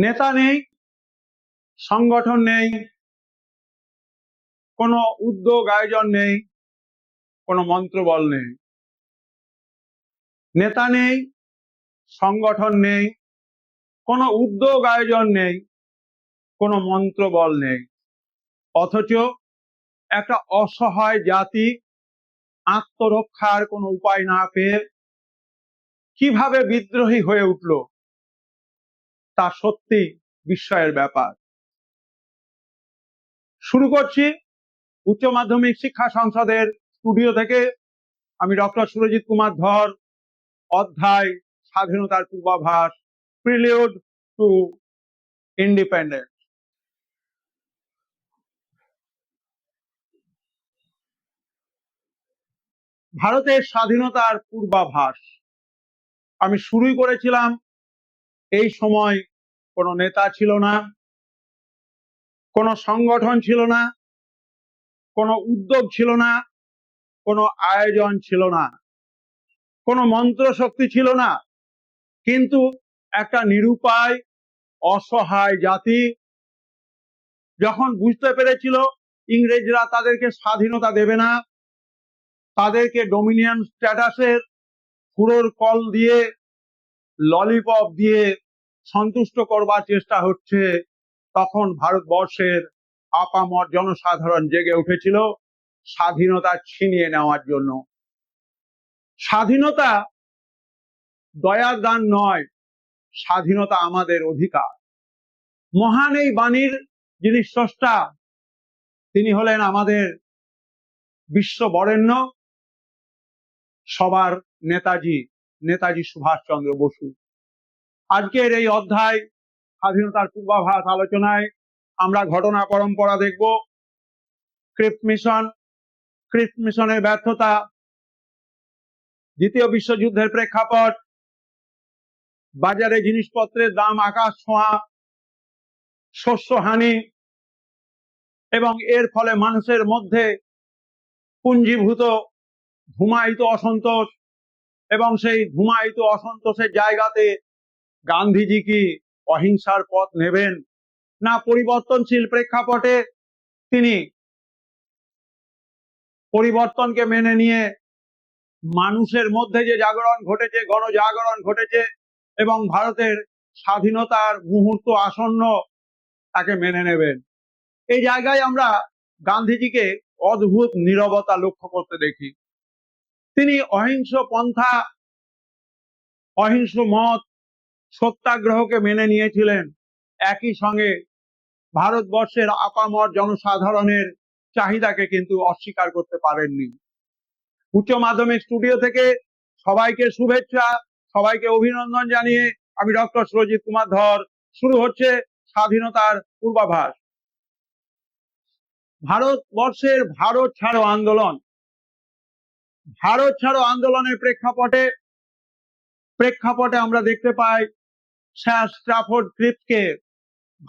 নেতা নেই, সংগঠন নেই, কোনো উদ্যোগ আয়োজন নেই, কোনো মন্ত্রবল নেই। নেতা নেই, সংগঠন নেই, কোনো উদ্যোগ আয়োজন নেই, কোনো মন্ত্রবল নেই, অথচ একটা অসহায় জাতি আত্মরক্ষার কোনো উপায় না পেয়ে কিভাবে বিদ্রোহী হয়ে উঠল তা সত্যি বিস্ময়ের ব্যাপার। শুরু করছি উচ্চ মাধ্যমিক শিক্ষা সংসদের স্টুডিও থেকে। আমি ডক্টর সুরজিৎ কুমার ধর। অধ্যায় স্বাধীনতার পূর্বাভাস, প্রিলিউড টু ইন্ডিপেন্ডেন্স। ভারতের স্বাধীনতার পূর্বাভাস। আমি শুরুই করেছিলাম, এই সময় কোনো নেতা ছিল না, কোনো সংগঠন ছিল না, কোনো উদ্যোগ ছিল না, কোনো আয়োজন ছিল না, কোনো মন্ত্র শক্তি ছিল না, কিন্তু একটা নিরুপায় অসহায় জাতি যখন বুঝতে পেরেছিল ইংরেজরা তাদেরকে স্বাধীনতা দেবে না, তাদেরকে ডোমিনিয়ন স্ট্যাটাসের ফুরোর কল দিয়ে, ললিপপ দিয়ে সন্তুষ্ট করবার চেষ্টা হচ্ছে, তখন ভারতবর্ষের আপামর জনসাধারণ জেগে উঠেছিল স্বাধীনতা ছিনিয়ে নেওয়ার জন্য। স্বাধীনতা দয়ার দান নয়, স্বাধীনতা আমাদের অধিকার। মহান এই বাণীর যিনি স্রষ্টা, তিনি হলেন আমাদের বিশ্ববরেণ্য সবার নেতাজি সুভাষচন্দ্র বসু। আজকের এই অধ্যায় স্বাধীনতার পূর্বাভাস আলোচনায় আমরা ঘটনা পরম্পরা দেখব। ক্রিপ্ট মিশনের ব্যর্থতা, দ্বিতীয় বিশ্বযুদ্ধের প্রেক্ষাপট, বাজারে জিনিসপত্রের দাম আকাশ ছোঁয়া, শস্যহানি এবং এর ফলে মানুষের মধ্যে পুঞ্জীভূত ধূমায়িত অসন্তোষ, এবং সেই ধূমায়িত অসন্তোষের জায়গাতে গান্ধীজি কি অহিংসার পথ নেবেন, না পরিবর্তনশীল প্রেক্ষাপটে তিনি পরিবর্তনকে মেনে নিয়ে মানুষের মধ্যে যে জাগরণ ঘটেছে, গণজাগরণ ঘটেছে এবং ভারতের স্বাধীনতার মুহূর্ত আসন্ন, তাকে মেনে নেবেন। এই জায়গায় আমরা গান্ধীজিকে অদ্ভুত নীরবতা লক্ষ্য করতে দেখি। তিনি অহিংস পন্থা, অহিংস মত, সত্যাগ্রহকে মেনে নিয়েছিলেন, একই সঙ্গে ভারতবর্ষের আপামর জনসাধারণের চাহিদাকে কিন্তু অস্বীকার করতে পারেননি। উচ্চ মাধ্যমিক স্টুডিও থেকে সবাইকে শুভেচ্ছা, সবাইকে অভিনন্দন জানিয়ে আমি ডক্টর সুরজিৎ কুমার ধর। শুরু হচ্ছে স্বাধীনতার পূর্বাভাস। ভারতবর্ষের ভারত ছাড়ো আন্দোলনের প্রেক্ষাপটে আমরা দেখতে পাই স্যার স্ট্রাফোর্ড ক্রিপ্সকে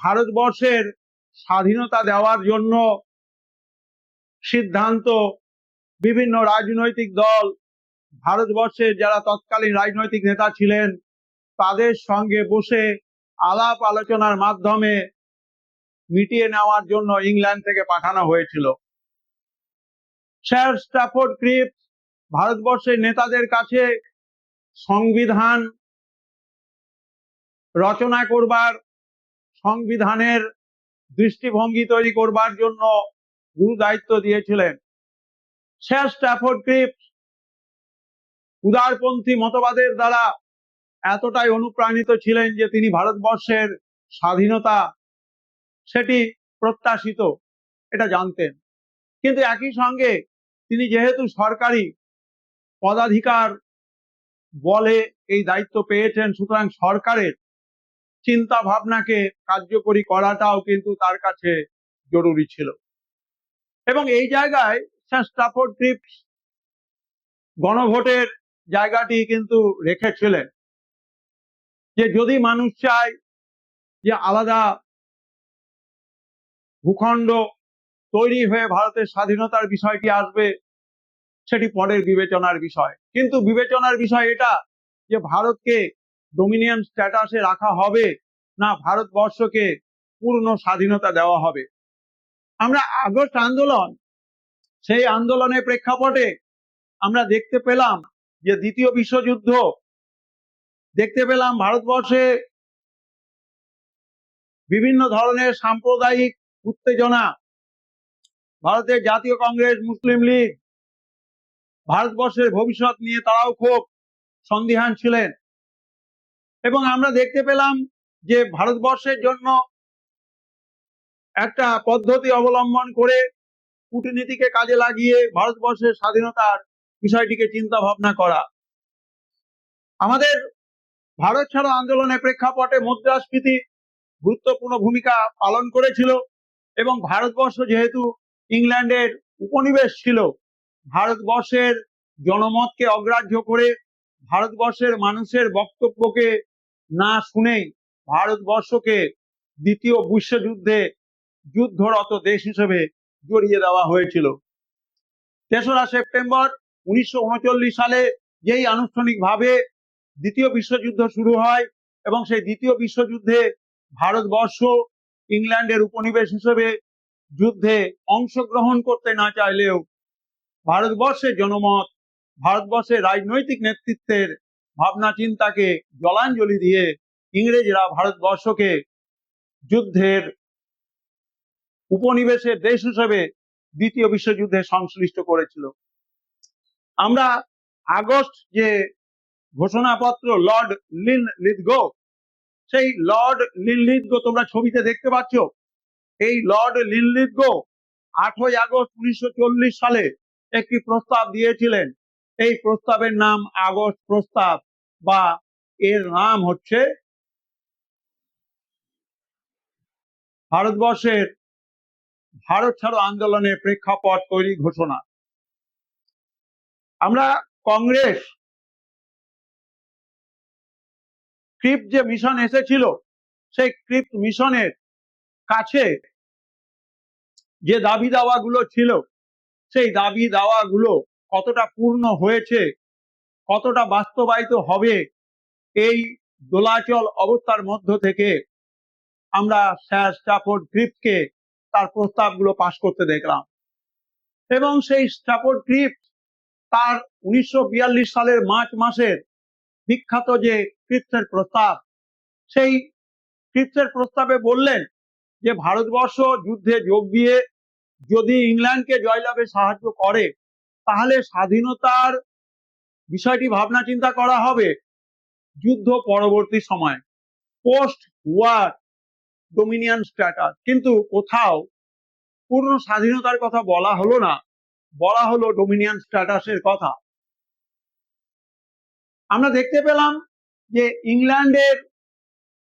ভারতবর্ষের স্বাধীনতা দেওয়ার জন্য সিদ্ধান্ত বিভিন্ন রাজনৈতিক দল, ভারতবর্ষের যারা তৎকালীন রাজনৈতিক নেতা ছিলেন, তাদের সঙ্গে বসে আলাপ আলোচনার মাধ্যমে মিটিয়ে নেওয়ার জন্য ইংল্যান্ড থেকে পাঠানো হয়েছিল। স্যার স্ট্রাফোর্ড ক্রিপ্স ভারতবর্ষের নেতাদের কাছে সংবিধান রচনা করবার, সংবিধানের দৃষ্টিভঙ্গি তৈরি করবার জন্য গুরু দায়িত্ব দিয়েছিলেন। স্যার স্ট্রাফোর্ড ক্রিপ্স উদারপন্থী মতবাদের দ্বারা এতটাই অনুপ্রাণিত ছিলেন যে তিনি ভারতবর্ষের স্বাধীনতা সেটি প্রত্যাশিত, এটা জানতেন। কিন্তু একই সঙ্গে তিনি যেহেতু সরকারি পদাধিকার বলে এই দায়িত্ব পেয়েছেন, সুতরাং সরকারের চিন্তা ভাবনাকে কার্যকরী করাটাও কিন্তু তার কাছে জরুরি ছিল। এবং এই জায়গায় স্যার স্ট্রাফোর্ড ক্রিপ্স গণভোটের জায়গাটি কিন্তু রেখেছিলেন, যে যদি মানুষ চায় যে আলাদা ভূখণ্ড তৈরি হয়ে ভারতের স্বাধীনতার বিষয়টি আসবে, সেটি পরের বিবেচনার বিষয়। কিন্তু বিবেচনার বিষয় এটা যে ভারতকে ডোমিনিয়ন স্ট্যাটাসে রাখা হবে, না ভারতবর্ষকে পূর্ণ স্বাধীনতা দেওয়া হবে। আমরা আগস্ট আন্দোলন, সেই আন্দোলনের প্রেক্ষাপটে আমরা দেখতে পেলাম যে দ্বিতীয় বিশ্বযুদ্ধ, দেখতে পেলাম ভারতবর্ষে বিভিন্ন ধরনের সাম্প্রদায়িক উত্তেজনা, ভারতের জাতীয় কংগ্রেস, মুসলিম লীগ ভারতবর্ষের ভবিষ্যৎ নিয়ে তারাও খুব সন্দিহান ছিলেন। এবং আমরা দেখতে পেলাম যে ভারতবর্ষের জন্য একটা পদ্ধতি অবলম্বন করে কূটনীতিকে কাজে লাগিয়ে ভারতবর্ষের স্বাধীনতার বিষয়টিকে চিন্তা ভাবনা করা। আমাদের ভারত ছাড়ো আন্দোলনের প্রেক্ষাপটে মুদ্রাস্ফীতি গুরুত্বপূর্ণ ভূমিকা পালন করেছিল এবং ভারতবর্ষ যেহেতু ইংল্যান্ডের উপনিবেশ ছিল, ভারতবর্ষের জনমতকে অগ্রাহ্য করে ভারতবর্ষের মানুষের বক্তব্যকে না শুনেই ভারতবর্ষকে দ্বিতীয় বিশ্বযুদ্ধে যুদ্ধরত দেশ হিসেবে জড়িয়ে দেওয়া হয়েছিল। ৩রা সেপ্টেম্বর 1939 সালে যেই আনুষ্ঠানিকভাবে দ্বিতীয় বিশ্বযুদ্ধ শুরু হয় এবং সেই দ্বিতীয় বিশ্বযুদ্ধে ভারতবর্ষ ইংল্যান্ডের উপনিবেশ হিসেবে যুদ্ধে অংশগ্রহণ করতে না চাইলেও ভারতবর্ষের জনমত, ভারতবর্ষের রাজনৈতিক নেতৃত্বের ভাবনা চিন্তাকে জলাঞ্জলি দিয়ে ইংরেজরা ভারতবর্ষকে যুদ্ধের উপনিবেশের দেশ হিসেবে দ্বিতীয় বিশ্বযুদ্ধে সংশ্লিষ্ট করেছিল। আমরা আগস্ট যে ঘোষণাপত্র লর্ড লিনলিথগো, সেই লর্ড লিনলিথগো তোমরা ছবিতে দেখতে পাচ্ছ, এই লর্ড লিনলিথগো 8ই আগস্ট 1940 সালে একটি প্রস্তাব দিয়েছিলেন। এই প্রস্তাবের নাম আগস্ট প্রস্তাব, বা এর নাম হচ্ছে ভারতবর্ষের ভারত ছাড়ো আন্দোলনের প্রেক্ষাপট তৈরি ঘোষণা। আমরা কংগ্রেস ক্রিপ্ট যে মিশন এসেছিল, সেই ক্রিপ্ট মিশনের কাছে যে দাবি দাওয়াগুলো ছিল, সেই দাবি দাওয়াগুলো কতটা পূর্ণ হয়েছে, কতটা বাস্তবায়িত হবে, এই দোলাচল অবস্থার মধ্য থেকে আমরা স্যার স্ট্যাফোর্ড ক্রিপ্টকে তার প্রস্তাবগুলো পাশ করতে দেখলাম। এবং সেই স্ট্যাফোর্ড ক্রিপ্ট তার 1942 সালের মার্চ মাসের বিখ্যাত যে ক্রিপ্টের প্রস্তাব, সেই ক্রিপ্টের প্রস্তাবে বললেন যে ভারতবর্ষ যুদ্ধে যোগ দিয়ে যদি ইংল্যান্ডকে জয়লাভে সাহায্য করে তাহলে স্বাধীনতার বিষয়টি ভাবনা চিন্তা করা হবে যুদ্ধ পরবর্তী সময়, পোস্ট ওয়ার ডোমিনিয়ন স্ট্যাটাস। কিন্তু কোথাও পূর্ণ স্বাধীনতার কথা বলা হলো না, বলা হলো ডোমিনিয়ন স্ট্যাটাসের কথা। আমরা দেখতে পেলাম যে ইংল্যান্ডের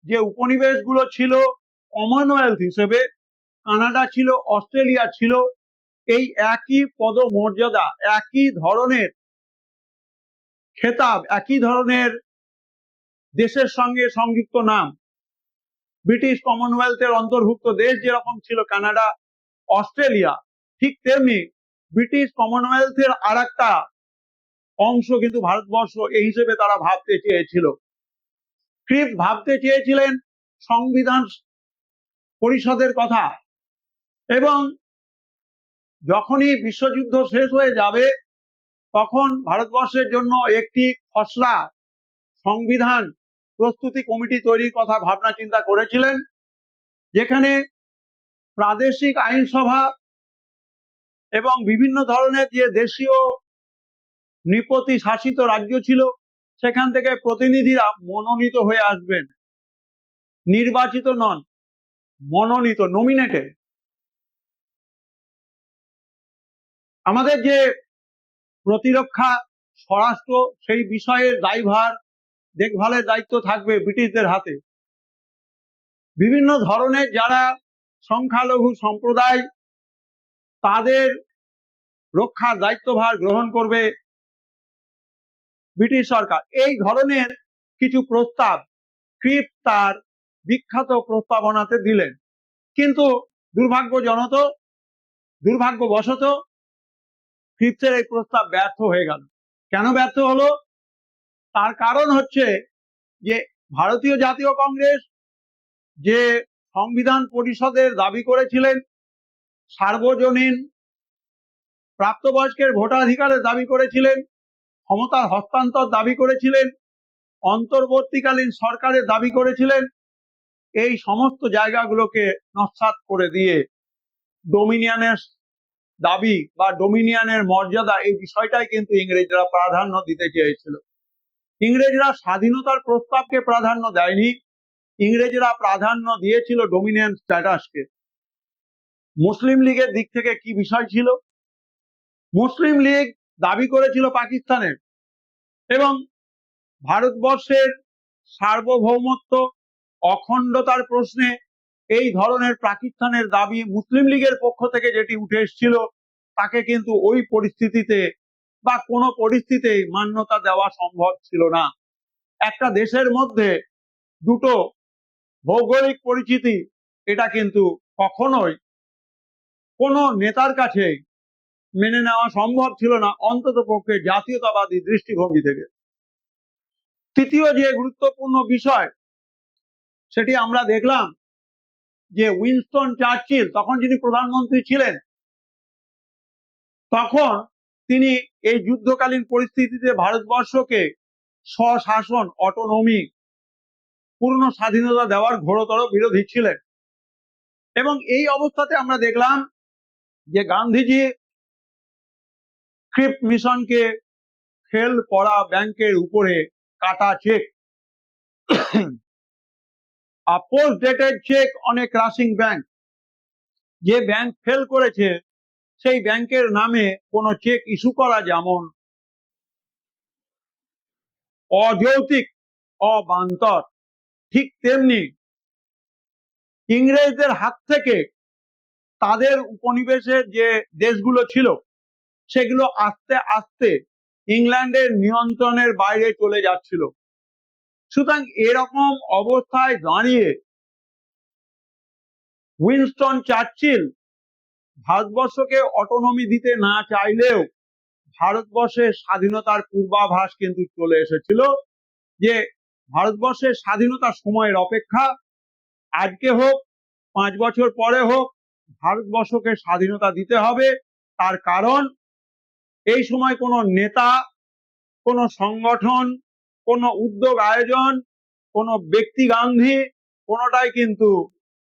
যে উপনিবেশগুলো ছিল কমনওয়েলথ হিসেবে, কানাডা ছিল, অস্ট্রেলিয়া ছিল, এই একই পদমর্যাদা, একই ধরনের খেতাব, একই ধরনের দেশের সঙ্গে সংযুক্ত নাম। ব্রিটিশ কমনওয়েলথের অন্তর্ভুক্ত দেশ যেরকম ছিল কানাডা, অস্ট্রেলিয়া, ঠিক তেমনি ব্রিটিশ কমনওয়েলথের আর একটা অংশ কিন্তু ভারতবর্ষ, এই হিসেবে তারা ভাবতে চেয়েছিল। ক্রিপ্ট ভাবতে চেয়েছিলেন সংবিধান পরিষদের কথা, এবং যখনই বিশ্বযুদ্ধ শেষ হয়ে যাবে তখন ভারতবর্ষের জন্য একটি খসড়া সংবিধান প্রস্তুতি কমিটি তৈরির কথা ভাবনা চিন্তা করেছিলেন, যেখানে প্রাদেশিক আইনসভা এবং বিভিন্ন ধরনের যে দেশীয় নৃপতি শাসিত রাজ্য ছিল সেখান থেকে প্রতিনিধিরা মনোনীত হয়ে আসবেন, নির্বাচিত নন, মনোনীত, নমিনেটেড। আমাদের যে প্রতিরক্ষা, স্বরাষ্ট্র, সেই বিষয়ের দায়ভার, দেখভালের দায়িত্ব থাকবে ব্রিটিশদের হাতে। বিভিন্ন ধরনের যারা সংখ্যালঘু সম্প্রদায়, তাদের রক্ষার দায়িত্বভার গ্রহণ করবে ব্রিটিশ সরকার। এই ধরনের কিছু প্রস্তাব ক্রিপ্ট তার বিখ্যাত প্রস্তাবনাতে দিলেন। কিন্তু দুর্ভাগ্যবশত ক্রিপ্টের এই প্রস্তাব ব্যর্থ হয়ে গেল। কেন ব্যর্থ হলো? তার কারণ হচ্ছে যে ভারতীয় জাতীয় কংগ্রেস যে সংবিধান পরিষদের দাবি করেছিলেন, সার্বজনীন প্রাপ্তবয়স্কের ভোটাধিকারের দাবি করেছিলেন, ক্ষমতার হস্তান্তর দাবি করেছিলেন, অন্তর্বর্তীকালীন সরকারের দাবি করেছিলেন, এই সমস্ত জায়গাগুলোকে নস্যাৎ করে দিয়ে ডোমিনিয়নের দাবি বা ডোমিনিয়নের মর্যাদা, এই বিষয়টাই কিন্তু ইংরেজরা প্রাধান্য দিতে চেয়েছিল। ইংরেজরা স্বাধীনতার প্রস্তাবকে প্রাধান্য দেয়নি, ইংরেজরা প্রাধান্য দিয়েছিল ডোমিনিয়ন স্ট্যাটাসকে। মুসলিম লীগের দিক থেকে কি বিষয় ছিল? মুসলিম লীগ দাবি করেছিল পাকিস্তানের এবং ভারতবর্ষের সার্বভৌমত্ব, অখণ্ডতার প্রশ্নে এই ধরনের পাকিস্তানের দাবি মুসলিম লীগের পক্ষ থেকে যেটি উঠে এসেছিল, তাকে কিন্তু ওই পরিস্থিতিতে বা কোনো পরিস্থিতিতেই মান্যতা দেওয়া সম্ভব ছিল না। একটা দেশের মধ্যে দুটো ভৌগোলিক পরিচিতি, এটা কিন্তু কখনোই কোনো নেতার কাছে মেনে নেওয়া সম্ভব ছিল না, অন্তত পক্ষে জাতীয়তাবাদী দৃষ্টিভঙ্গি থেকে। তৃতীয় যে গুরুত্বপূর্ণ বিষয়, সেটি আমরা দেখলাম যে উইনস্টন চার্চিল তখন যিনি প্রধানমন্ত্রী ছিলেন, তখন তিনি এই যুদ্ধকালীন পরিস্থিতিতে ভারতবর্ষকে স্বশাসন, অটোনমি, পূর্ণ স্বাধীনতা দেওয়ার ঘোরতর বিরোধী ছিলেন। এবং এই অবস্থাতে আমরা দেখলাম যে গান্ধীজি ক্রিপ্ট মিশনকে ফেল করা ব্যাংকের উপরে কাটা cheque, post dated cheque on a crashing bank, যে ব্যাংক ফেল করেছে সেই ব্যাংকের নামে কোনো চেক ইস্যু করা যেমন অযৌক্তিক, অবান্তর, ঠিক তেমনি ইংরেজদের হাত থেকে তাদের উপনিবেশের যে দেশগুলো ছিল সেগুলো আস্তে আস্তে ইংল্যান্ডের নিয়ন্ত্রণের বাইরে চলে যাচ্ছিল। সুতরাং এরকম অবস্থায় দাঁড়িয়ে উইনস্টন চার্চিল ভারতবর্ষকে অটোনমি দিতে না চাইলেও ভারতবর্ষের স্বাধীনতার পূর্বাভাস কিন্তু চলে এসেছিল, যে ভারতবর্ষের স্বাধীনতার সময়ের অপেক্ষা, আজকে হোক 5 বছর পরে হোক, ভারতবর্ষকে স্বাধীনতা দিতে হবে। তার কারণ এই সময় কোনো নেতা, কোনো সংগঠন, কোনো উদ্যোগ আয়োজন, কোনো ব্যক্তি গান্ধী, কোনোটাই কিন্তু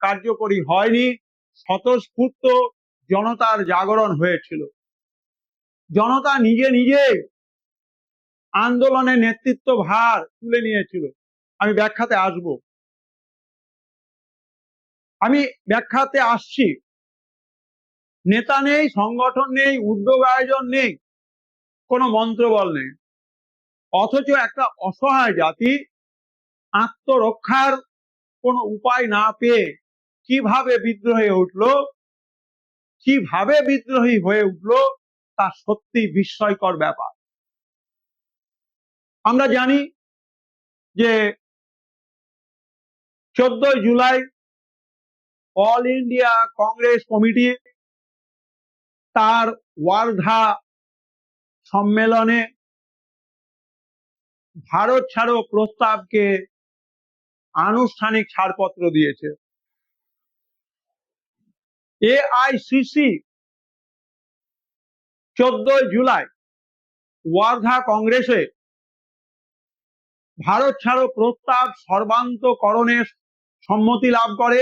কার্যকরী হয়নি। স্বতঃস্ফূর্ত জনতার জাগরণ হয়েছিল, জনতা নিজে নিজে আন্দোলনের নেতৃত্ব ভার তুলে নিয়েছিল। আমি ব্যাখ্যাতে আসছি। নেতা নেই, সংগঠন নেই, উদ্যোগ আয়োজন নেই, কোনো মন্ত্রবল নেই, অথচ একটা অসহায় জাতি আত্মরক্ষার কোনো উপায় না পেয়ে কিভাবে বিদ্রোহী হয়ে উঠলো তা সত্যি বিস্ময়কর ব্যাপার। আমরা জানি যে 14 July all India Congress committee তার ওয়ার্ধা সম্মেলনে ভারত ছাড়ো প্রস্তাবকে আনুষ্ঠানিক ছাড়পত্র দিয়েছে। এআইসিসি 14 জুলাই ওয়ার্ধা কংগ্রেসে ভারত ছাড়ো প্রস্তাব সর্বান্তকরণের সম্মতি লাভ করে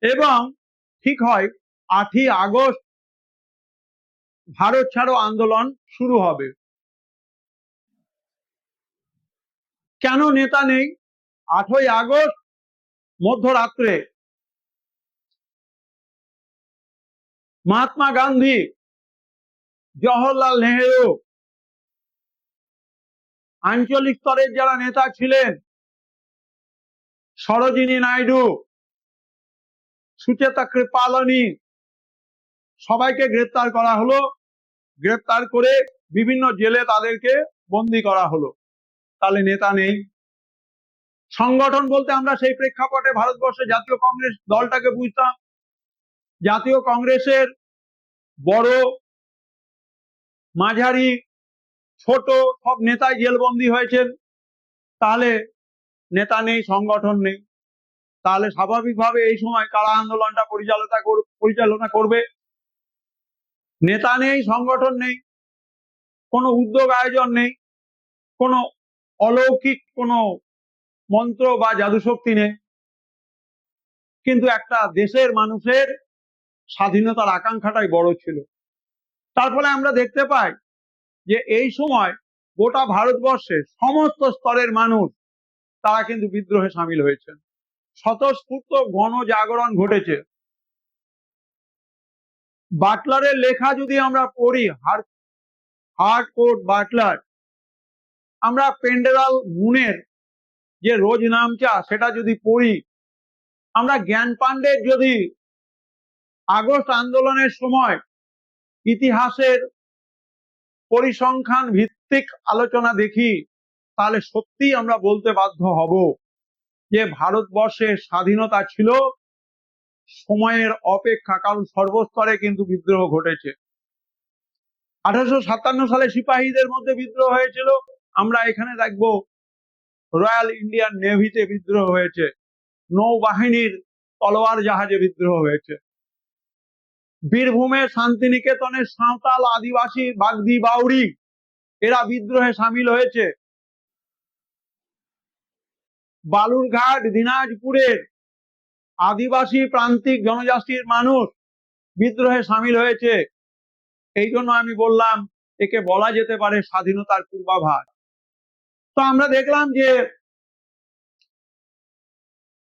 এবং ঠিক হয় 8ই আগস্ট ভারত ছাড়ো আন্দোলন শুরু হবে। কেন নেতা নেই? 8ই আগস্ট মধ্যরাত্রে মহাত্মা গান্ধী, জওহরলাল নেহেরু, আঞ্চলিক স্তরের যারা নেতা ছিলেন, সরোজিনী নাইডু, সুচেতা কৃপালনী, সবাইকে গ্রেপ্তার করা হলো। গ্রেপ্তার করে বিভিন্ন জেলে তাদেরকে বন্দি করা হলো। তাহলে নেতা নেই। সংগঠন বলতে আমরা সেই প্রেক্ষাপটে ভারতবর্ষে জাতীয় কংগ্রেস দলটাকে বুঝতাম। জাতীয় কংগ্রেসের বড়, মাঝারি, ছোট সব নেতাই জেলবন্দি হয়েছেন। তাহলে নেতা নেই, সংগঠন নেই। তাহলে স্বাভাবিকভাবে এই সময় কারা আন্দোলনটা পরিচালনা করবে? নেতা নেই, সংগঠন নেই, কোনো উদ্যোগ আয়োজন নেই, কোনো অলৌকিক কোনো মন্ত্র বা জাদুশক্তি নেই, কিন্তু একটা দেশের মানুষের স্বাধীনতার আকাঙ্ক্ষাটাই বড় ছিল। তার ফলে আমরা দেখতে পাই যে এই সময় গোটা ভারতবর্ষের সমস্ত স্তরের মানুষ তারা কিন্তু বিদ্রোহে সামিল হয়েছেন। স্বতঃস্ফূর্ত গণজাগরণ ঘটেছে। বাটলারের লেখা যদি আমরা পড়ি, হার্টকোট বাটলার, আমরা পেন্ডেরাল মুনের যে রোজ নামচা সেটা যদি পড়ি, আমরা জ্ঞান পাণ্ডের যদি আগস্ট আন্দোলনের সময় ইতিহাসের পরিসংখ্যান ভিত্তিক আলোচনা দেখি, তাহলে সত্যি আমরা বলতে বাধ্য হব যে ভারতবর্ষের স্বাধীনতা ছিল সময়ের অপেক্ষা, কারণ সর্বস্তরে কিন্তু বিদ্রোহ ঘটেছে। 1857 সালে সিপাহীদের মধ্যে বিদ্রোহ হয়েছিল, আমরা এখানে দেখবো রয়্যাল ইন্ডিয়ান নেভিতে বিদ্রোহ হয়েছে, নৌবাহিনীর তলোয়ার জাহাজে বিদ্রোহ হয়েছে। বীরভূমের শান্তিনিকেতনের সাঁওতাল, আদিবাসী, বাগদি, বাউরি এরা বিদ্রোহে সামিল হয়েছে। বালুরঘাট, দিনাজপুরের আদিবাসী প্রান্তিক জনজাতির মানুষ বিদ্রোহে সামিল হয়েছে। এই জন্য আমি বললাম একে বলা যেতে পারে স্বাধীনতার পূর্বাভাস। তো আমরা দেখলাম যে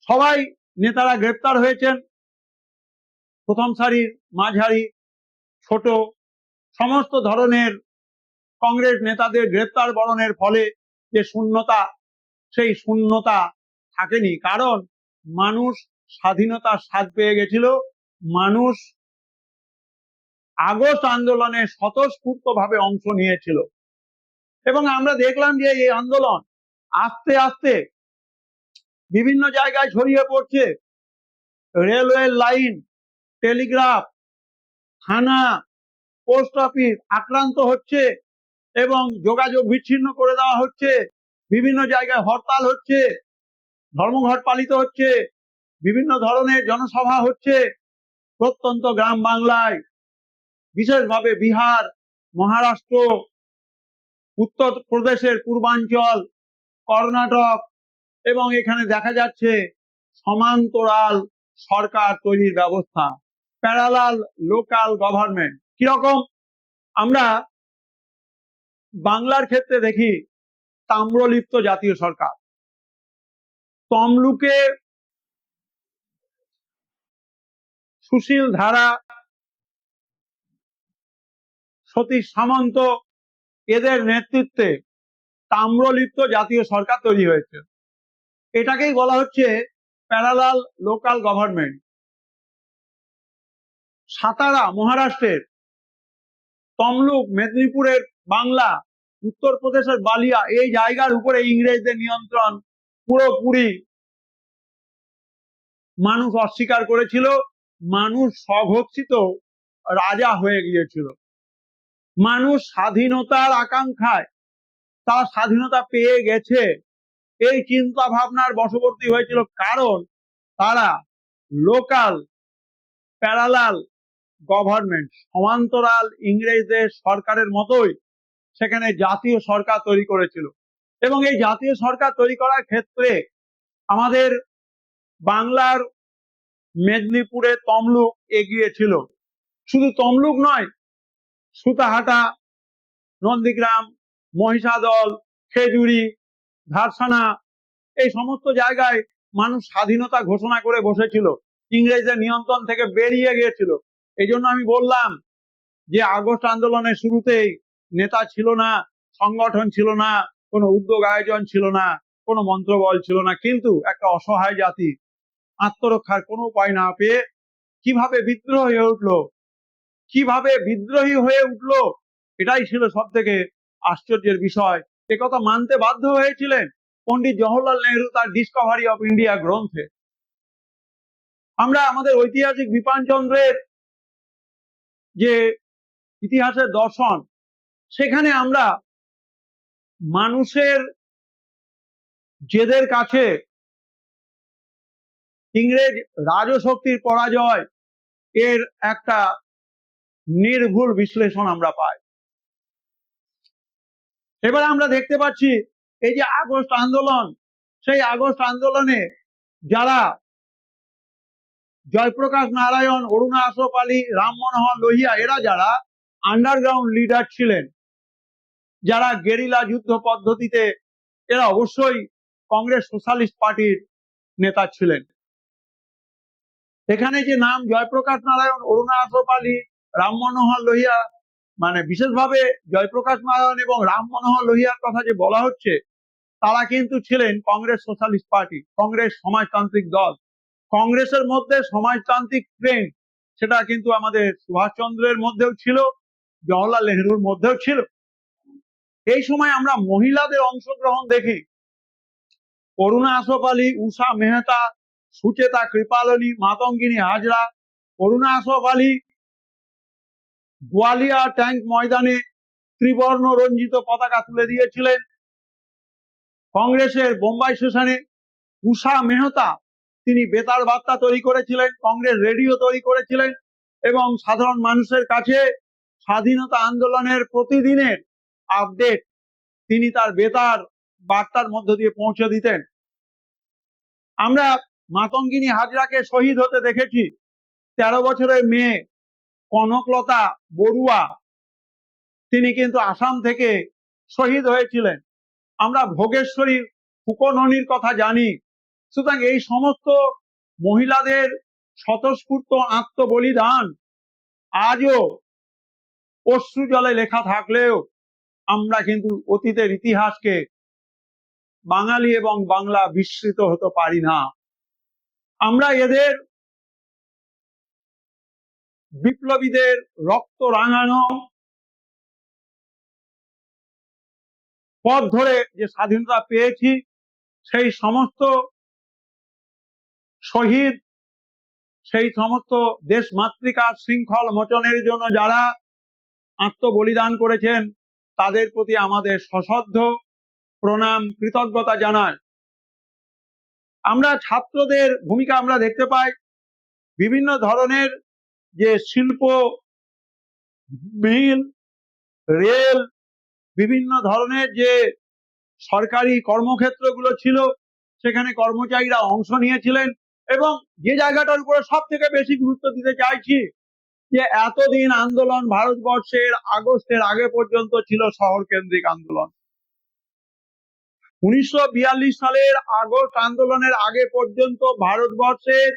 সবাই নেতারা গ্রেপ্তার হয়েছেন, প্রথম সারির, মাঝারি, ছোট সমস্ত ধরনের কংগ্রেস নেতাদের গ্রেপ্তার বরণের ফলে যে শূন্যতা, সেই শূন্যতা থাকেনি, কারণ মানুষ স্বাধীনতার স্বাদ পেয়ে গেছিল। মানুষ আগস্ট আন্দোলনে স্বতঃস্ফূর্তভাবে অংশ নিয়েছিল এবং আমরা দেখলাম যে এই আন্দোলন আস্তে আস্তে বিভিন্ন জায়গায় ছড়িয়ে পড়ছে। রেলওয়ে লাইন, টেলিগ্রাফ, থানা, পোস্ট অফিস আক্রান্ত হচ্ছে এবং যোগাযোগ বিচ্ছিন্ন করে দেওয়া হচ্ছে। বিভিন্ন জায়গায় হরতাল হচ্ছে, ধর্মঘট পালিত হচ্ছে, বিভিন্ন ধরনের জনসভা হচ্ছে প্রত্যন্ত গ্রাম বাংলায়, বিশেষভাবে বিহার, মহারাষ্ট্র, উত্তর প্রদেশের পূর্বাঞ্চল, কর্ণাটক, এবং এখানে দেখা যাচ্ছে সমান্তরাল সরকার তৈরির ব্যবস্থা, প্যারালাল লোকাল গভর্নমেন্ট। কিরকম? আমরা বাংলার ক্ষেত্রে দেখি তাম্রলিপ্ত জাতীয় সরকার, তমলুকে সুশীল ধারা, সতীশ সামন্ত এদের নেতৃত্বে তাম্রলিপ্ত জাতীয় সরকার তৈরি হয়েছে। এটাকেই বলা হচ্ছে প্যারালাল লোকাল গভর্নমেন্ট। সাতারা মহারাষ্ট্রের, তমলুক মেদিনীপুরের বাংলা, উত্তরপ্রদেশের বালিয়া, এই জায়গার উপরে ইংরেজদের নিয়ন্ত্রণ পুরোপুরি মানুষ অস্বীকার করেছিল। মানুষ স্বঘোষিত রাজা হয়ে গিয়েছিল। মানুষ স্বাধীনতার আকাঙ্ক্ষায়, তারা স্বাধীনতা পেয়ে গেছে এই চিন্তা ভাবনার বশবর্তী হয়েছিল, কারণ তারা লোকাল প্যারালাল গভর্নমেন্ট, সমান্তরাল ইংরেজদের সরকারের মতোই সেখানে জাতীয় সরকার তৈরি করেছিল। এবং এই জাতীয় সরকার তৈরি করার ক্ষেত্রে আমাদের বাংলার মেদিনীপুরে তমলুক এগিয়েছিল। শুধু তমলুক নয়, সুতাহাটা, নন্দীগ্রাম, মহিষাদল, খেজুরি, ধারসানা, এই সমস্ত জায়গায় মানুষ স্বাধীনতা ঘোষণা করে বসেছিল, ইংরেজদের নিয়ন্ত্রণ থেকে বেরিয়ে গিয়েছিল। এই জন্য আমি বললাম যে আগস্ট আন্দোলনের শুরুতেই নেতা ছিল না, সংগঠন ছিল না, কোনো উদ্যোগ আয়োজন ছিল না, কোনো মন্ত্রবল ছিল না, কিন্তু একটা অসহায় জাতি আত্মরক্ষার কোনো উপায় না পেয়ে কিভাবে বিদ্রোহ হয়ে উঠলো, কিভাবে বিদ্রোহী হয়ে উঠলো, এটাই ছিল সব থেকে আশ্চর্যের বিষয়। একথা মানতে বাধ্য হয়েছিলেন পণ্ডিত জওহরলাল নেহরু তার ডিসকভারি অফ ইন্ডিয়া গ্রন্থে। আমরা আমাদের ঐতিহাসিক বিপিন চন্দ্রের যে ইতিহাসের দর্শন, সেখানে আমরা মানুষের জেদের কাছে ইংরেজ রাজশক্তির পরাজয় এর একটা নির্ভুল বিশ্লেষণ আমরা পাই। এবার আমরা দেখতে পাচ্ছি এই যে আগস্ট আন্দোলন, সেই আগস্ট আন্দোলনে যারা জয়প্রকাশ নারায়ণ, অরুণা আসফ আলী, রাম মনোহর লোহিয়া, এরা যারা আন্ডারগ্রাউন্ড লিডার ছিলেন, যারা গেরিলা যুদ্ধ পদ্ধতিতে, এরা অবশ্যই কংগ্রেস সোশ্যালিস্ট পার্টির নেতা ছিলেন। এখানে যে নাম জয়প্রকাশ নারায়ণ, অরুণা আসফ আলী, রাম মনোহর লোহিয়া, মানে বিশেষভাবে জয়প্রকাশ নারায়ণ এবং রাম মনোহর লোহিয়ার কথা যে বলা হচ্ছে, তারা কিন্তু ছিলেন কংগ্রেস সোশ্যালিস্ট পার্টি, কংগ্রেস সমাজতান্ত্রিক দল। কংগ্রেসের মধ্যে সমাজতান্ত্রিক ট্রেন্ড, সেটা কিন্তু আমাদের সুভাষচন্দ্রের মধ্যেও ছিল, জওহরলাল নেহরুর মধ্যেও ছিল। এই সময় আমরা মহিলাদের অংশগ্রহণ দেখি। অরুণা আসফ আলী, উষা মেহতা, সুচেতা কৃপালনী, মাতঙ্গিনী হাজরা। অরুণা আসফ আলী গোয়ালিয়া ট্যাঙ্ক ময়দানে ত্রিবর্ণ রঞ্জিত পতাকা তুলে দিয়েছিলেন। কংগ্রেসের বোম্বাই সেশনে উষা মেহতা, তিনি বেতার বার্তা তৈরি করেছিলেন, কংগ্রেস রেডিও তৈরি করেছিলেন এবং সাধারণ মানুষের কাছে স্বাধীনতা আন্দোলনের প্রতিদিনের আপডেট তিনি তার বেতার বার্তার মধ্য দিয়ে পৌঁছে দিতেন। আমরা মাতঙ্গিনী হাজরাকে শহীদ হতে দেখেছি। 13 বছরের মেয়ে কনকলতা বড়ুয়া, তিনি কিন্তু আসাম থেকে শহীদ হয়েছিলেন। আমরা ভোগেশ্বরী ফুকননির কথা জানি। সুতরাং এই সমস্ত মহিলাদের স্বতঃস্ফূর্ত আত্মবলিদান আজও অশ্রু জলে লেখা থাকলেও আমরা কিন্তু অতীতের ইতিহাসকে বাঙালি এবং বাংলা বিস্মৃত হতে পারি না। আমরা এদের বিপ্লবীদের রক্ত রাঙানো পথ ধরে যে স্বাধীনতা পেয়েছি, সেই সমস্ত শহীদ, সেই সমস্ত দেশ মাতৃকার শৃঙ্খল মোচনের জন্য যারা আত্মবলিদান করেছেন, তাদের প্রতি আমাদের সশ্রদ্ধ প্রণাম, কৃতজ্ঞতা জানাই। আমরা ছাত্রদের ভূমিকা আমরা দেখতে পাই। বিভিন্ন ধরনের যে শিল্প, মিল, রেল, বিভিন্ন ধরনের যে সরকারি কর্মক্ষেত্রগুলো ছিল, সেখানে কর্মচারীরা অংশ নিয়েছিলেন। এবং যে জায়গাটার উপরে সব থেকে বেশি গুরুত্ব দিতে চাইছি, যে এতদিন আন্দোলন ভারতবর্ষের আগস্টের আগে পর্যন্ত ছিল শহর কেন্দ্রিক আন্দোলন। 1942 সালের আগস্ট আন্দোলনের আগে পর্যন্ত ভারতবর্ষের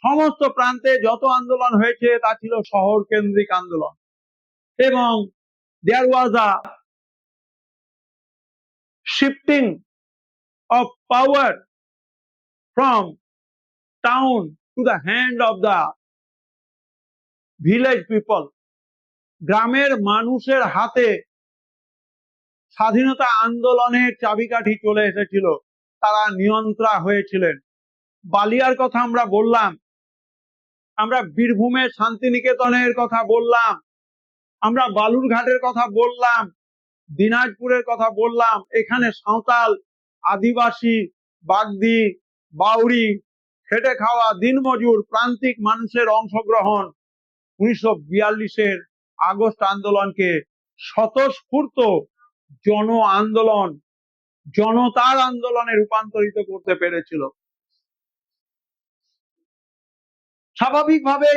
সমস্ত প্রান্তে যত আন্দোলন হয়েছে তা ছিল শহর কেন্দ্রিক আন্দোলন। এবং there was a shifting of power from town to the hand of the village people. গ্রামের মানুষের হাতে স্বাধীনতা আন্দোলনের চাবিকাঠি চলে এসেছিল, তারা নিয়ন্ত্রণ হয়েছিলেন। বালিয়ার কথা আমরা বললাম, আমরা বীরভূমের শান্তিনিকেতনের কথা বললাম, আমরা বালুরঘাটের কথা বললাম, দিনাজপুরের কথা বললাম। এখানে সাঁওতাল, আদিবাসী, বাগদি, বাউরি, খেটে খাওয়া দিনমজুর প্রান্তিক মানুষের অংশগ্রহণ 1942-এর আগস্ট আন্দোলনকে স্বতঃস্ফূর্ত জন আন্দোলন, জনতার আন্দোলনে রূপান্তরিত করতে পেরেছিল। স্বাভাবিকভাবে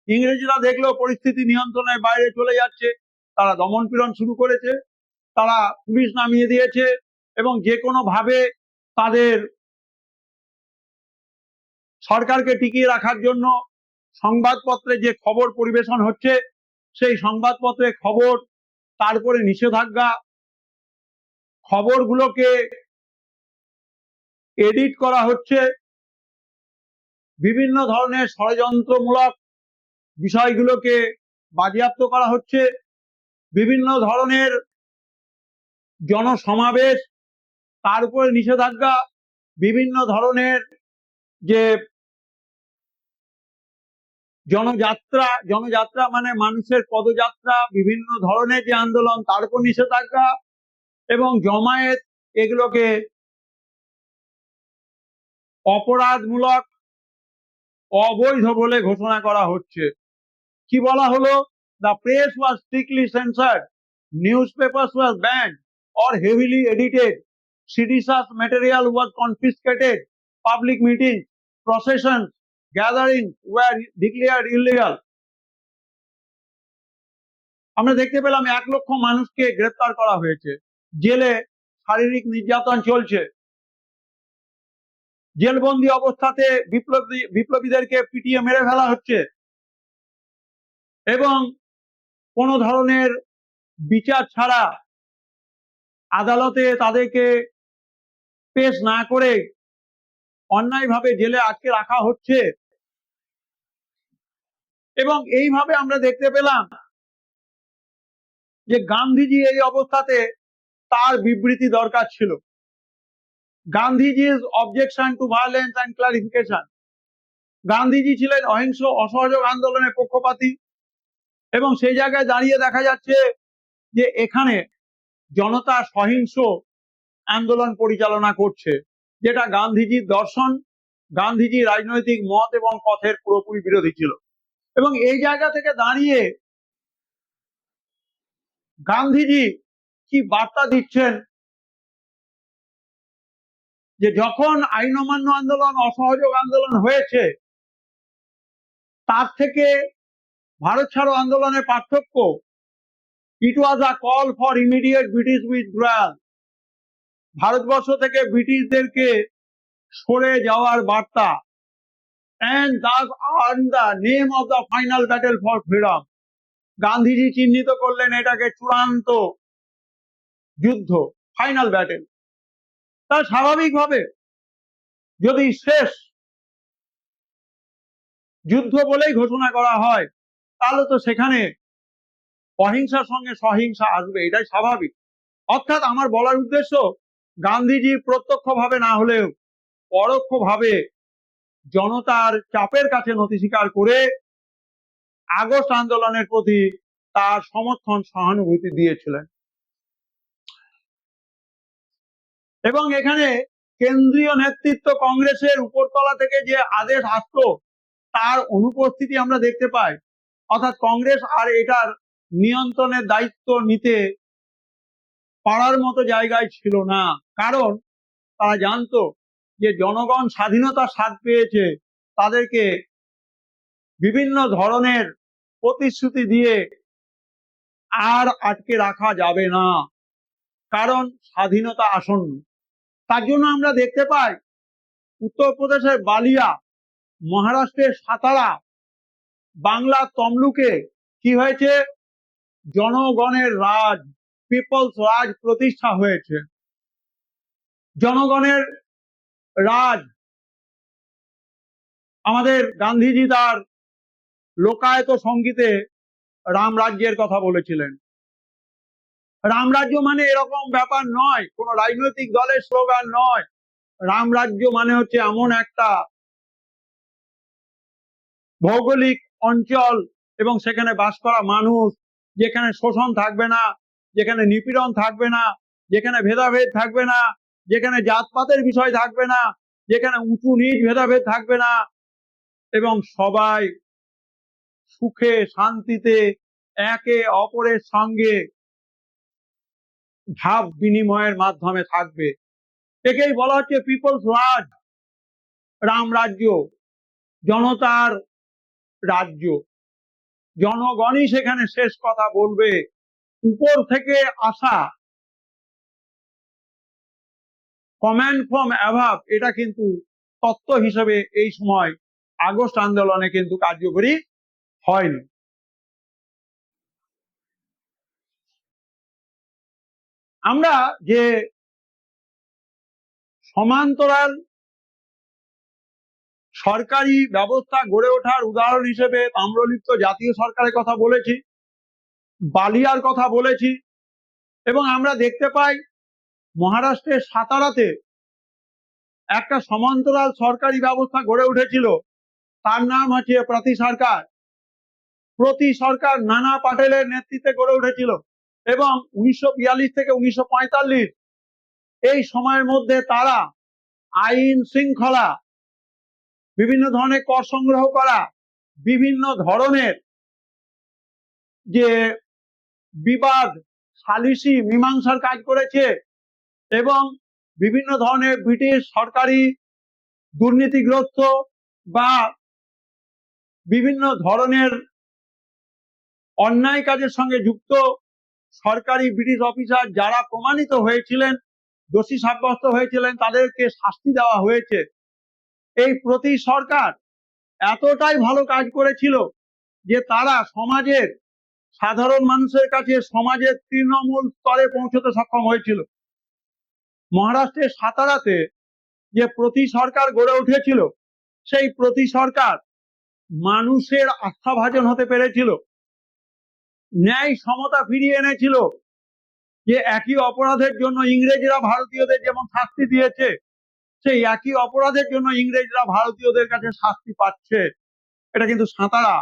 ইংরেজরা দেখলো পরিস্থিতি নিয়ন্ত্রণের বাইরে চলে যাচ্ছে, তারা দমন পীড়ন শুরু করেছে, তারা পুলিশ নামিয়ে দিয়েছে এবং যে কোনো ভাবে তাদের সরকারকে টিকিয়ে রাখার জন্য সংবাদপত্রে যে খবর পরিবেশন হচ্ছে, সেই সংবাদপত্রে খবর, তারপরে নিষেধাজ্ঞা, খবরগুলোকে এডিট করা হচ্ছে, বিভিন্ন ধরনের ষড়যন্ত্রমূলক বিষয়গুলোকে বাজেয়াপ্ত করা হচ্ছে, বিভিন্ন ধরনের জনসমাবেশ, তার উপরে নিষেধাজ্ঞা, বিভিন্ন ধরনের যে জনযাত্রা মানে মানুষের পদযাত্রা, বিভিন্ন ধরনের যে আন্দোলন, তার উপর নিষেধাজ্ঞা, এবং জমায়েত, এগুলোকে অপরাধমূলক অবৈধ বলে ঘোষণা করা হচ্ছে। কি বলা হলো? The press was strictly censored, newspapers was banned or heavily edited, seditious material was confiscated, public meetings, processions, gatherings were declared illegal. আমরা দেখতে পেলাম 1 লক্ষ মানুষকে গ্রেফতার করা হয়েছে, জেলে শারীরিক নির্যাতন চলছে, জেলবন্দি অবস্থাতে বিপ্লবীদেরকে পিটিয়ে মেরে ফেলা হচ্ছে এবং কোন ধরনের বিচার ছাড়া আদালতে তাদেরকে পেশ না করে অন্যায়ভাবে জেলে আটকে রাখা হচ্ছে। এবং এইভাবে আমরা দেখতে পেলাম যে গান্ধীজি এই অবস্থাতে তার বিবৃতি দরকার ছিল। গান্ধীজির objection two violence and clarification. Gandhiji ছিলেন অহিংস অসহযোগ আন্দোলনের পক্ষপাতী এবং সেই জায়গায় দাঁড়িয়ে দেখা যাচ্ছে যে এখানে জনতা সহিংস আন্দোলন পরিচালনা করছে, যেটা গান্ধীজির দর্শন, গান্ধীজির রাজনৈতিক মত এবং পথের পুরোপুরি বিরোধী ছিল। এবং এই জায়গা থেকে দাঁড়িয়ে গান্ধীজি কি বার্তা দিচ্ছেন যে যখন আইন অমান্য আন্দোলন, অসহযোগ আন্দোলন হয়েছে, তার থেকে ভারত ছাড়ো আন্দোলনের পার্থক্য, it was a call for immediate British withdrawal. Bharatvarsha থেকে ব্রিটিশদেরকে সরে যাওয়ার বার্তা। and thus earned the name of the final battle for freedom. Gandhiji চিহ্নিত করলেন এটাকে চূড়ান্ত যুদ্ধ, ফাইনাল ব্যাটেল। তা স্বাভাবিকভাবে যদি শেষ যুদ্ধ বলেই ঘোষণা করা হয়, তাহলে তো সেখানে অহিংসার সঙ্গে সহিংসা আসবে, এটাই স্বাভাবিক। অর্থাৎ আমার বলার উদ্দেশ্য, গান্ধীজি প্রত্যক্ষভাবে না হলেও পরোক্ষভাবে জনতার চাপের কাছে নতি স্বীকার করে আগস্ট আন্দোলনের প্রতি তার সমর্থন, সহানুভূতি দিয়েছিলেন। এবং এখানে কেন্দ্রীয় নেতৃত্ব, কংগ্রেসের উপরতলা থেকে যে আদেশ আসতো, তার অনুপস্থিতি আমরা দেখতে পাই। অর্থাৎ কংগ্রেস আর এটার নিয়ন্ত্রণের দায়িত্ব নিতে পারার মতো জায়গায় ছিল না, কারণ তারা জানতো যে জনগণ স্বাধীনতার স্বাদ পেয়েছে, তাদেরকে বিভিন্ন ধরনের প্রতিশ্রুতি দিয়ে আর আটকে রাখা যাবে না, কারণ স্বাধীনতা আসন্ন। তার জন্য আমরা দেখতে পাই উত্তরপ্রদেশের বালিয়া, মহারাষ্ট্রের সাতারা, বাংলার তমলুকে কি হয়েছে? জনগণের রাজ, পিপলস রাজ প্রতিষ্ঠা হয়েছে। জনগণের রাজ, আমাদের গান্ধীজি তার লোকায়ত সঙ্গীতে রামরাজ্যের কথা বলেছিলেন। রামরাজ্য মানে এরকম ব্যাপার নয়, কোন রাজনৈতিক দলের স্লোগান নয়। রামরাজ্য মানে হচ্ছে এমন একটা ভৌগোলিক অঞ্চল এবং সেখানে বাস করা মানুষ, যেখানে শোষণ থাকবে না, যেখানে নিপীড়ন থাকবে না, যেখানে ভেদাভেদ থাকবে না, যেখানে জাতপাতের বিষয় থাকবে না, যেখানে উঁচু নিচ ভেদাভেদ থাকবে না, এবং সবাই সুখে শান্তিতে একে অপরের সঙ্গে ভাব বিনিময়ের মাধ্যমে থাকবে। একেই বলা হচ্ছে পিপলস রাজ, রামরাজ্য, জনতার রাজ্য। জনগণই সেখানে শেষ কথা বলবে। উপর থেকে আসা কমান্ড ফ্রম অ্যাভাব, এটা কিন্তু তত্ত্ব হিসেবে এই সময় আগস্ট আন্দোলনে কিন্তু কার্যকরী হয়নি। আমরা যে সমান্তরাল সরকারি ব্যবস্থা গড়ে ওঠার উদাহরণ হিসেবে তাম্রলিপ্ত জাতীয় সরকারের কথা বলেছি, বালিয়ার কথা বলেছি, এবং আমরা দেখতে পাই মহারাষ্ট্রের সাতারাতে একটা সমান্তরাল সরকারি ব্যবস্থা গড়ে উঠেছিল, তার নাম হচ্ছে প্রতি সরকার। প্রতি সরকার নানা পাটেলের নেতৃত্বে গড়ে উঠেছিল এবং 1942 থেকে 1945 এই সময়ের মধ্যে তারা আইন শৃঙ্খলা বিভিন্ন ধরনের কর সংগ্রহ করা, বিভিন্ন ধরনের যে বিবাদ সালিসি মীমাংসার কাজ করেছে এবং বিভিন্ন ধরনের ব্রিটিশ সরকারি দুর্নীতিগ্রস্ত বা বিভিন্ন ধরনের অন্যায় কাজের সঙ্গে যুক্ত সরকারি ব্রিটিশ অফিসার যারা প্রমাণিত হয়েছিলেন, দোষী সাব্যস্ত হয়েছিলেন, তাদেরকে শাস্তি দেওয়া হয়েছে। এই প্রতি সরকার এতটাই ভালো কাজ করেছিল যে তারা সমাজের সাধারণ মানুষের কাছে সমাজের তৃণমূল স্তরে পৌঁছতে সক্ষম হয়েছিল। মহারাষ্ট্রের সাতারাতে যে প্রতি সরকার গড়ে উঠেছিল, সেই প্রতি সরকার মানুষের আস্থাভাজন হতে পেরেছিল, ন্যায় সমতা ফিরিয়ে এনেছিল। যে একই অপরাধের জন্য ইংরেজরা ভারতীয়দের যেমন শাস্তি দিয়েছে, সেই একই অপরাধের জন্য ইংরেজরা ভারতীয়দের কাছে শাস্তি পাচ্ছে, এটা কিন্তু সাঁতারা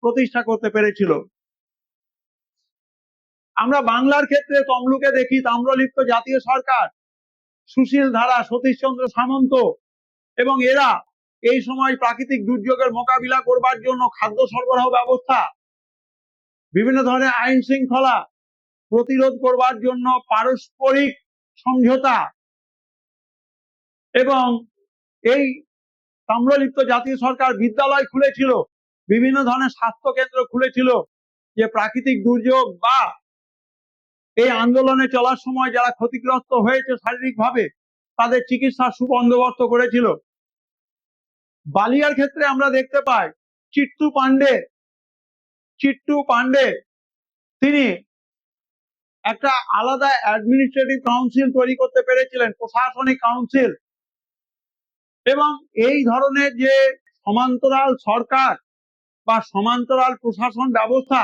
প্রতিষ্ঠা করতে পেরেছিল। আমরা বাংলার ক্ষেত্রে তমলুকে দেখি তাম্রলিপ্ত জাতীয় সরকার, সুশীল ধারা, সতীশচন্দ্র সামন্ত, এবং এরা এই সময় প্রাকৃতিক দুর্যোগের মোকাবিলা করবার জন্য খাদ্য সরবরাহ ব্যবস্থা, বিভিন্ন ধরনের আইন শৃঙ্খলা প্রতিরোধ করবার জন্য পারস্পরিক সমঝোতা, এবং এই তাম্রলিপ্ত জাতীয় সরকার বিদ্যালয় খুলেছিল, বিভিন্ন ধরনের স্বাস্থ্য কেন্দ্র খুলেছিল, যে প্রাকৃতিক দুর্যোগ বা এই আন্দোলনে চলার সময় যারা ক্ষতিগ্রস্ত হয়েছে শারীরিকভাবে তাদের চিকিৎসার সুবন্দোবস্ত করেছিল। বালিয়ার ক্ষেত্রে আমরা দেখতে পাই চিট্টু পান্ডে তিনি একটা আলাদা অ্যাডমিনিস্ট্রেটিভ কাউন্সিল তৈরি করতে পেরেছিলেন, প্রশাসনিক কাউন্সিল, এবং এই ধরনের যে সমান্তরাল সরকার বা সমান্তরাল প্রশাসন ব্যবস্থা,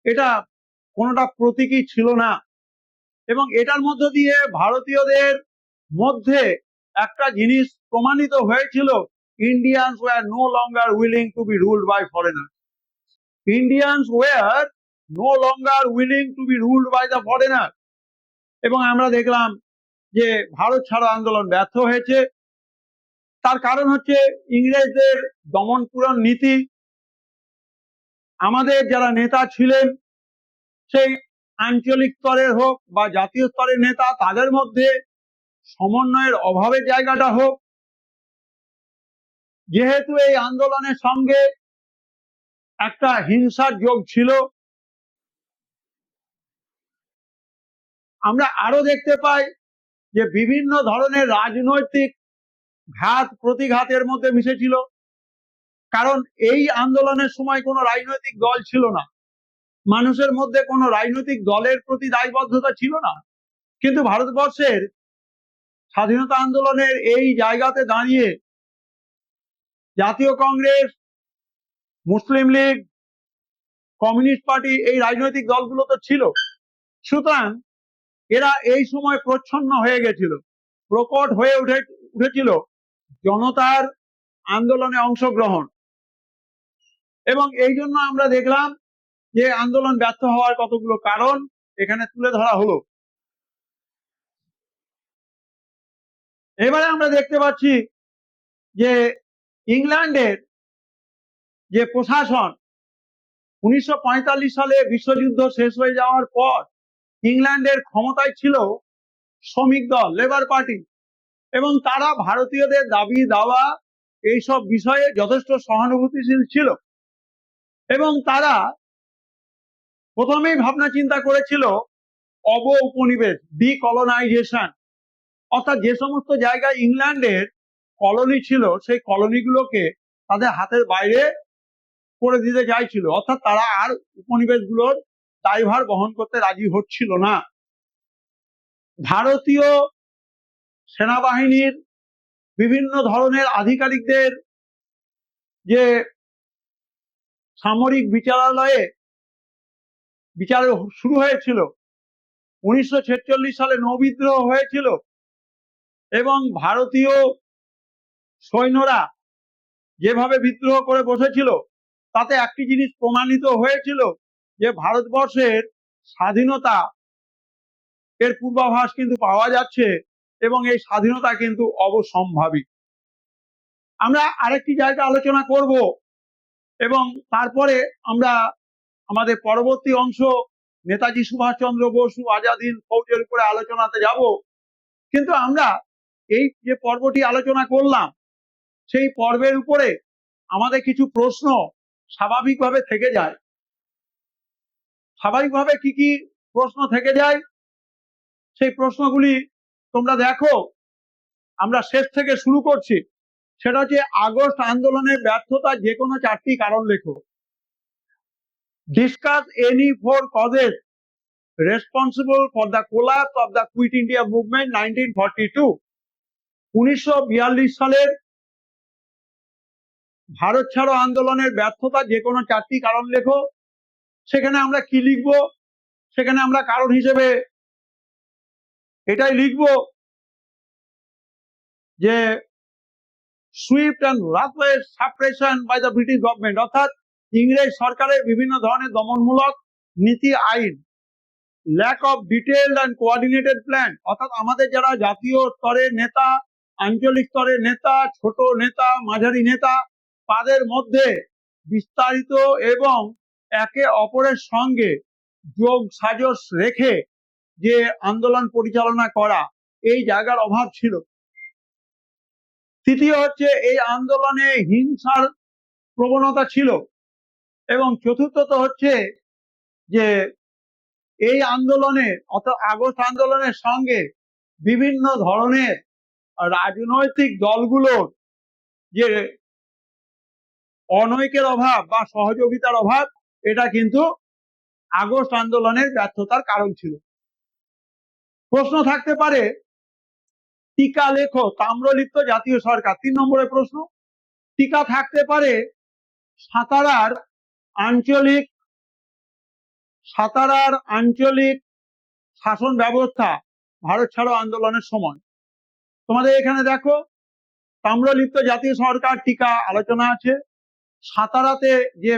এটা কোনোটা প্রতীকী ছিল না। এবং এটার মধ্য দিয়ে ভারতীয়দের মধ্যে একটা জিনিস প্রমাণিত হয়েছিল, Indians were no longer willing to be ruled by foreigners. Indians were no longer willing to be ruled by the foreigner. এবং আমরা দেখলাম যে ভারত ছাড়ো আন্দোলন ব্যর্থ হয়েছে। তার কারণ হচ্ছে ইংরেজদের দমনপূরণ নীতি। আমাদের যারা নেতা ছিলেন, সেই আঞ্চলিক স্তরের হোক বা জাতীয় স্তরের নেতা, তাদের মধ্যে সমন্বয়ের অভাবের জায়গাটা হোক। যেহেতু এই আন্দোলনের সঙ্গে একটা হিংসার যোগ ছিল, আমরা আরো দেখতে পাই যে বিভিন্ন ধরনের রাজনৈতিক ঘাত প্রতিঘাতের মধ্যে মিশেছিল। কারণ এই আন্দোলনের সময় কোনো রাজনৈতিক দল ছিল না, মানুষের মধ্যে কোনো রাজনৈতিক দলের প্রতি দায়বদ্ধতা ছিল না। কিন্তু ভারতবর্ষের স্বাধীনতা আন্দোলনের এই জায়গাতে দাঁড়িয়ে জাতীয় কংগ্রেস, মুসলিম লীগ, কমিউনিস্ট পার্টি, এই রাজনৈতিক দলগুলো তো ছিল। সুতরাং এরা এই সময় প্রচ্ছন্ন হয়ে গেছিল, প্রকট হয়ে উঠেছিল জনতার আন্দোলনে অংশগ্রহণ। এবং এই জন্য আমরা দেখলাম যে আন্দোলন ব্যর্থ হওয়ার কতগুলো কারণ এখানে তুলে ধরা হলো। এবারে আমরা দেখতে পাচ্ছি যে ইংল্যান্ডের যে প্রশাসন 1945 সালে বিশ্বযুদ্ধ শেষ হয়ে যাওয়ার পর ইংল্যান্ডের ক্ষমতায় ছিল শ্রমিক দল, লেবার পার্টি, এবং তারা ভারতীয়দের দাবি দাওয়া এইসব বিষয়ে যথেষ্ট সহানুভূতিশীল ছিল। এবং তারা প্রথমেই ভাবনা চিন্তা করেছিল অব উপনিবেশ, ডিকলোনাইজেশন, অর্থাৎ যে সমস্ত জায়গায় ইংল্যান্ডের কলোনি ছিল সেই কলোনিগুলোকে তাদের হাতের বাইরে করে দিতে চাইছিল, অর্থাৎ তারা আর উপনিবেশগুলোর দায়ভার বহন করতে রাজি হচ্ছিল না। ভারতীয় সেনাবাহিনীর বিভিন্ন ধরনের আধিকারিকদের যে সামরিক বিচারালয়ে বিচার শুরু হয়েছিল, 1946 সালে নৌবিদ্রোহ হয়েছিল, এবং ভারতীয় সৈন্যরা যেভাবে বিদ্রোহ করে বসেছিল তাতে একটি জিনিস প্রমাণিত হয়েছিল যে ভারতবর্ষের স্বাধীনতা এর পূর্বাভাস কিন্তু পাওয়া যাচ্ছে, এবং এই স্বাধীনতা কিন্তু অবশ্যম্ভাবী। আমরা আরেকটি জায়গা আলোচনা করব এবং তারপরে আমরা আমাদের পরবর্তী অংশ নেতাজি সুভাষচন্দ্র বসু আজাদ হিন্দ ফৌজের উপরে আলোচনাতে যাব। কিন্তু আমরা এই যে পর্বটি আলোচনা করলাম সেই পর্বের উপরে আমাদের কিছু প্রশ্ন স্বাভাবিকভাবে থেকে যায়। স্বাভাবিকভাবে কি কি প্রশ্ন থেকে যায় সেই প্রশ্নগুলি তোমরা দেখো। আমরা শেষ থেকে শুরু করছি। সেটা হচ্ছে আগস্ট আন্দোলনের ব্যর্থতা যে কোনো 4টি কারণ লেখো। Discuss any 4 causes responsible for the collapse of the Quit India movement 1942। 1942 সালের ভারত ছাড়ো আন্দোলনের ব্যর্থতা যে কোনো 4টি কারণ লেখো। সেখানে আমরা কি লিখবো? সেখানে আমরা কারণ হিসেবে এটাই লিখবো যে swift and ruthless suppression by the British government, অর্থাৎ ইংরেজ সরকারের বিভিন্ন ধরনের দমনমূলক নীতি আইন। Lack of detailed and coordinated plan, অর্থাৎ আমাদের যারা জাতীয় স্তরের নেতা, আঞ্চলিক স্তরের নেতা, ছোট নেতা, মাঝারি নেতা, তাদের মধ্যে বিস্তারিত এবং একে অপরের সঙ্গে যোগ সাজস রেখে যে আন্দোলন পরিচালনা করা, এই জায়গার অভাব ছিল। তৃতীয় হচ্ছে এই আন্দোলনে হিংসার প্রবণতা ছিল। এবং চতুর্থত হচ্ছে যে এই আন্দোলনে অর্থাৎ আগস্ট আন্দোলনের সঙ্গে বিভিন্ন ধরনের রাজনৈতিক দলগুলোর যে অনৈক্যের অভাব বা সহযোগিতার অভাব, এটা কিন্তু আগস্ট আন্দোলনের ব্যর্থতার কারণ ছিল। প্রশ্ন থাকতে পারে টিকা লেখো তাম্রলিপ্ত জাতীয় সরকার, 3 নম্বরের প্রশ্ন। টিকা থাকতে পারে সাতারার আঞ্চলিক শাসন ব্যবস্থা ভারত ছাড়ো আন্দোলনের সময়। তোমাদের এখানে দেখো তাম্রলিপ্ত জাতীয় সরকার টিকা আলোচনা আছে, সাতারাতে যে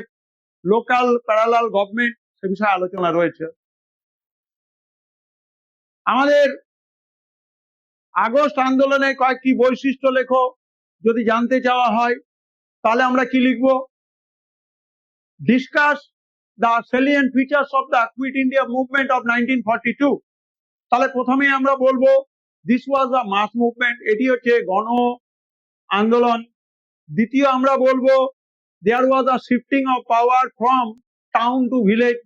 লোকাল প্যারালাল গভর্নমেন্ট সে বিষয়ে আলোচনা রয়েছে। আমাদের আগস্ট আন্দোলনের কয়েকটি বৈশিষ্ট্য লেখো যদি জানতে চাওয়া হয়, তাহলে আমরা কি লিখব? Discuss the salient features of the quit India movement of 1942। তাহলে প্রথমেই আমরা বলবো this was a mass movement, এটি হচ্ছে গণ আন্দোলন। দ্বিতীয় আমরা বলবো there was a shifting of power from town to village,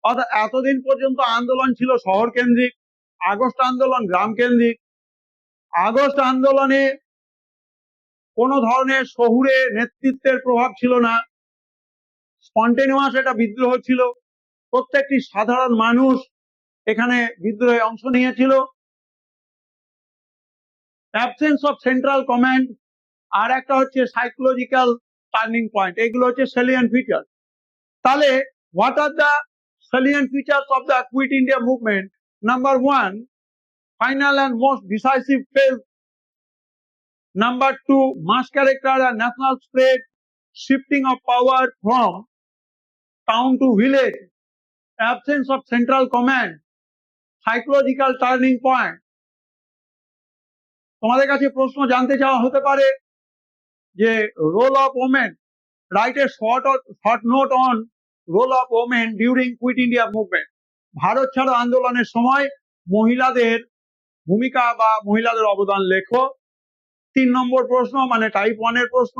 অর্থাৎ এতদিন পর্যন্ত আন্দোলন ছিল শহর কেন্দ্রিক, আগস্ট আন্দোলন গ্রাম কেন্দ্রিক। আগস্ট আন্দোলনে কোনো ধরনের শহুরে নেতৃত্বের প্রভাব ছিল না, স্পন্টেনিয়াস এটা বিদ্রোহ ছিল, প্রত্যেকটি সাধারণ মানুষ এখানে বিদ্রোহে অংশ নিয়েছিল। অ্যাবসেন্স অফ সেন্ট্রাল কমান্ড আর একটা হচ্ছে সাইকোলজিক্যাল টার্নিং পয়েন্ট, এগুলো হচ্ছে সেলিয়েন্ট ফিচার। তাহলে what are the salient features of the Quit India movement? Number 1, final and most decisive phase. Number 2, mass character and national spread, shifting of power from town to village, absence of central command, psychological turning point. তোমাদের কাছে প্রশ্ন জানতে চাওয়া হতে পারে যে role of women, write a short note on role of women during quit India movement. Bharat ছাড়ো আন্দোলনের সময় মহিলাদের ভূমিকা বা মহিলাদের অবদান লেখো। 3 নম্বর প্রশ্ন মানে টাইপ 1 এর প্রশ্ন,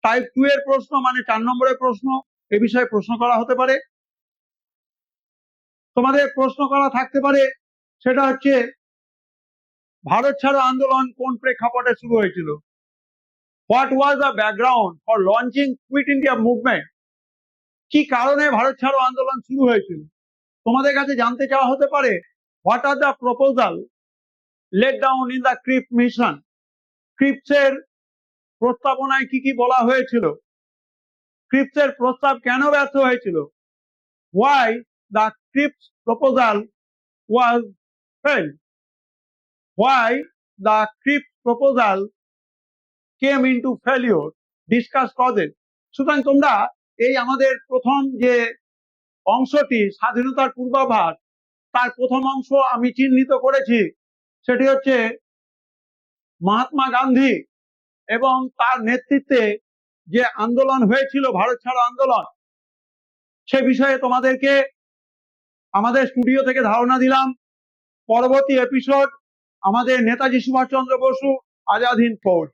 টাইপ 2 এর প্রশ্ন মানে 4 নম্বরের প্রশ্ন, এ বিষয়ে প্রশ্ন করা হতে পারে। তোমাদের প্রশ্ন করা থাকতে পারে সেটা হচ্ছে ভারত ছাড়ো আন্দোলন কোন প্রেক্ষাপটে শুরু হয়েছিল? What was the background for launching quit India movement? কি কারণে ভারত ছাড়ো আন্দোলন শুরু হয়েছিল? তোমাদের কাছে জানতে চাওয়া হতে পারে what are the proposal laid down in the Cripps mission? ক্রিপ্সের প্রস্তাবনায় কি কি বলা হয়েছিল? ক্রিপ্সের প্রস্তাব কেন ব্যর্থ হয়েছিল? Why the Cripps proposal was failed? Why the Cripps proposal came into failure? Discuss causes. সুতরাং তোমরা এই আমাদের প্রথম যে অংশটি স্বাধীনতার পূর্বাভাস, তার প্রথম অংশ আমি চিহ্নিত করেছি, সেটি হচ্ছে মহাত্মা গান্ধী এবং তার নেতৃত্বে যে আন্দোলন হয়েছিল ভারত ছাড়ো আন্দোলন, সে বিষয়ে তোমাদেরকে আমাদের স্টুডিও থেকে ধারণা দিলাম। পরবর্তী এপিসোড আমাদের নেতাজি সুভাষচন্দ্র বসু আজাদ হিন্দ ফৌজ।